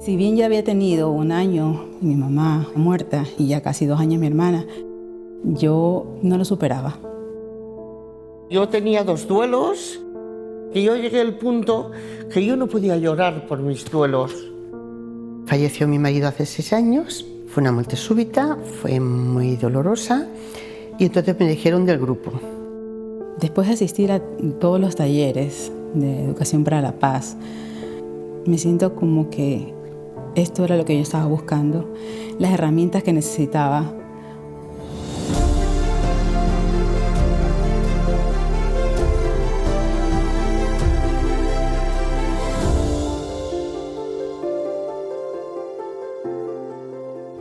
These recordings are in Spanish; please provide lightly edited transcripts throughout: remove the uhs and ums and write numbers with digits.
Si bien ya había tenido 1 año mi mamá muerta y ya casi 2 años mi hermana, yo no lo superaba. Yo tenía 2 duelos y yo llegué al punto que yo no podía llorar por mis duelos. Falleció mi marido hace 6 años, fue una muerte súbita, fue muy dolorosa y entonces me dijeron del grupo. Después de asistir a todos los talleres de educación para la paz, me siento como que esto era lo que yo estaba buscando, las herramientas que necesitaba.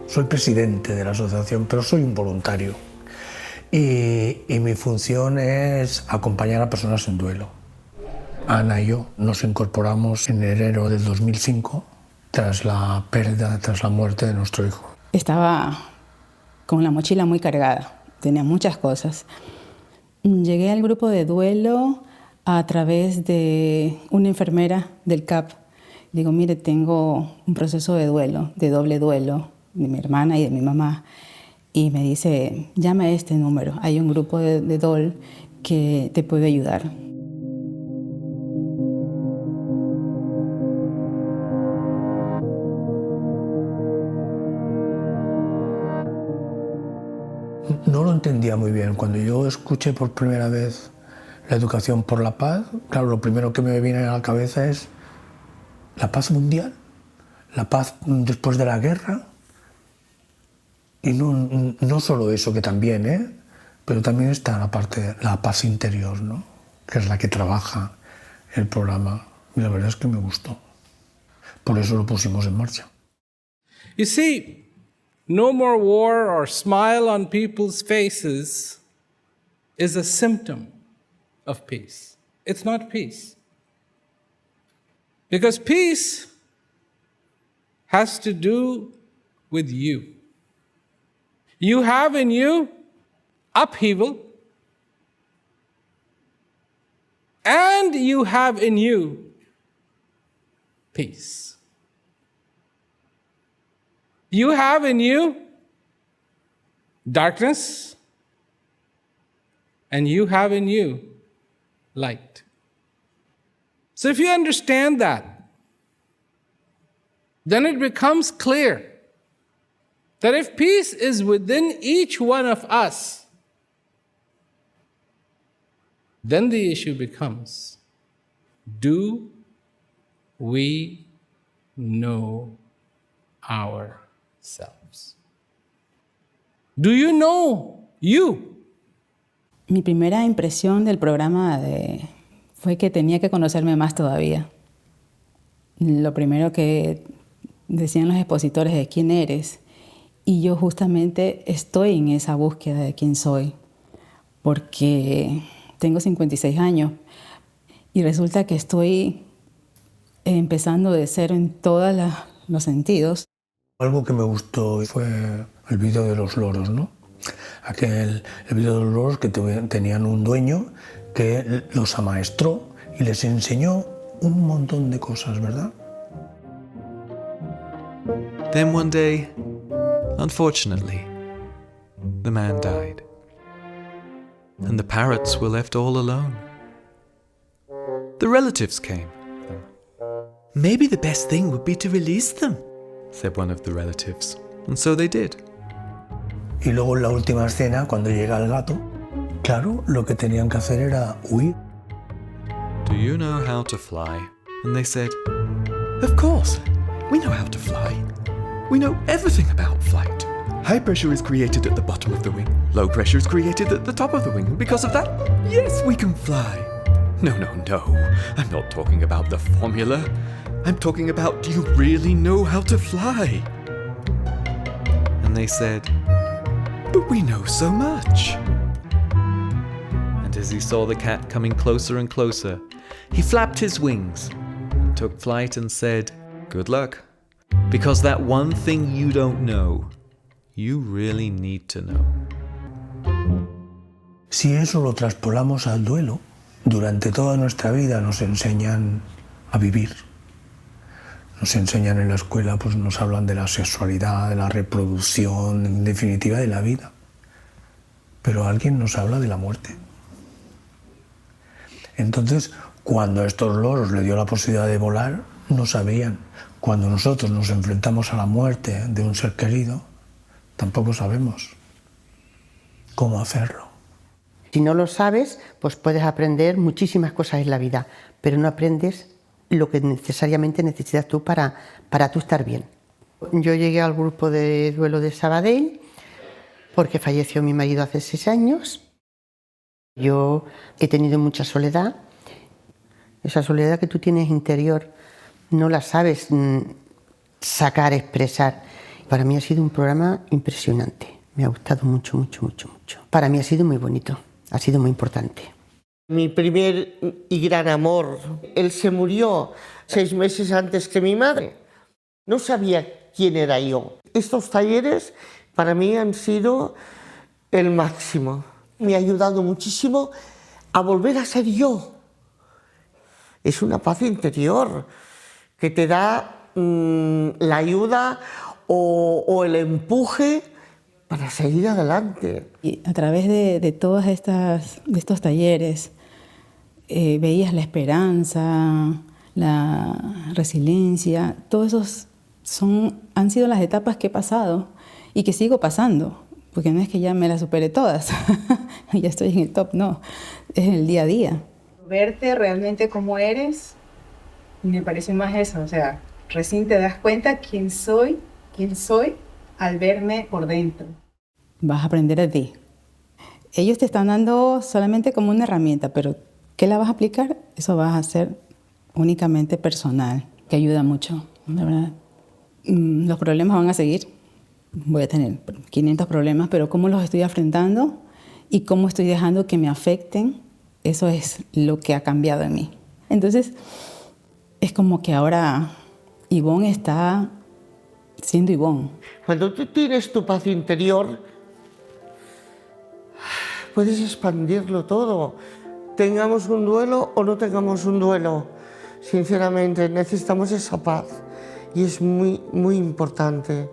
Soy presidente de la asociación, pero soy un voluntario. Y mi función es acompañar a personas en duelo. Ana y yo nos incorporamos en enero del 2005, tras la pérdida, tras la muerte de nuestro hijo. Estaba con la mochila muy cargada, tenía muchas cosas. Llegué al grupo de duelo a través de una enfermera del CAP. Digo, mire, tengo un proceso de duelo, de doble duelo, de mi hermana y de mi mamá. Y me dice, llama a este número, hay un grupo de DOL que te puede ayudar. No lo entendía muy bien. Cuando yo escuché por primera vez la educación por la paz, claro, lo primero que me viene a la cabeza es la paz mundial, la paz después de la guerra. Y no solo eso, que también, pero también está la parte de la paz interior, ¿no? Que es la que trabaja el programa. Y la verdad es que me gustó. Por eso lo pusimos en marcha. You see, no more war or smile on people's faces is a symptom of peace. It's not peace. Because peace has to do with you. You have in you upheaval, and you have in you peace. You have in you darkness, and you have in you light. So if you understand that, then it becomes clear that if peace is within each one of us, then the issue becomes, do we know ourselves? Do you know you? Mi primera impresión del programa fue que tenía que conocerme más todavía. Lo primero que decían los expositores es quién eres. Y yo justamente estoy en esa búsqueda de quién soy, porque tengo 56 años y resulta que estoy empezando de cero en todos los sentidos. Algo que me gustó fue el vídeo de los loros, ¿no? El vídeo de los loros que tenían un dueño que los amaestró y les enseñó un montón de cosas, ¿verdad? Then one day, unfortunately, the man died, and the parrots were left all alone. The relatives came. "Maybe the best thing would be to release them," said one of the relatives, and so they did. Y luego en la última escena, cuando llega el gato, claro, lo que tenían que hacer era huir. "Do you know how to fly?" And they said, "Of course, we know how to fly. We know everything about flight. High pressure is created at the bottom of the wing. Low pressure is created at the top of the wing. And because of that, yes, we can fly." No, no, no. I'm not talking about the formula. I'm talking about, do you really know how to fly? And they said, "But we know so much." And as he saw the cat coming closer and closer, he flapped his wings and took flight and said, "Good luck. Because that one thing you don't know, you really need to know." Si eso lo traspolamos al duelo, durante toda nuestra vida nos enseñan a vivir. Nos enseñan en la escuela, pues nos hablan de la sexualidad, de la reproducción, en definitiva de la vida. Pero alguien nos habla de la muerte. Entonces, cuando a estos loros le dio la posibilidad de volar, no sabían. Cuando nosotros nos enfrentamos a la muerte de un ser querido, tampoco sabemos cómo hacerlo. Si no lo sabes, pues puedes aprender muchísimas cosas en la vida, pero no aprendes lo que necesariamente necesitas tú para tú estar bien. Yo llegué al grupo de duelo de Sabadell porque falleció mi marido hace 6 años. Yo he tenido mucha soledad. Esa soledad que tú tienes interior no la sabes sacar, expresar. Para mí ha sido un programa impresionante. Me ha gustado mucho, mucho, mucho, mucho. Para mí ha sido muy bonito, ha sido muy importante. Mi primer y gran amor, él se murió 6 meses antes que mi madre. No sabía quién era yo. Estos talleres para mí han sido el máximo. Me ha ayudado muchísimo a volver a ser yo. Es una paz interior que te da la ayuda o el empuje para seguir adelante. Y a través de todos estos talleres veías la esperanza, la resiliencia, todos esos han sido las etapas que he pasado y que sigo pasando, porque no es que ya me las superé todas, ya estoy en el top, no, es el día a día. Verte realmente como eres, me parece más eso, o sea, recién te das cuenta quién soy al verme por dentro. Vas a aprender de ti. Ellos te están dando solamente como una herramienta, pero ¿qué la vas a aplicar? Eso vas a hacer únicamente personal, que ayuda mucho, la verdad. Los problemas van a seguir. Voy a tener 500 problemas, pero cómo los estoy afrontando y cómo estoy dejando que me afecten, eso es lo que ha cambiado en mí. Entonces, es como que ahora Ivonne está siendo Ivonne. Cuando tú tienes tu paz interior, puedes expandirlo todo. Tengamos un duelo o no tengamos un duelo. Sinceramente, necesitamos esa paz y es muy, muy importante.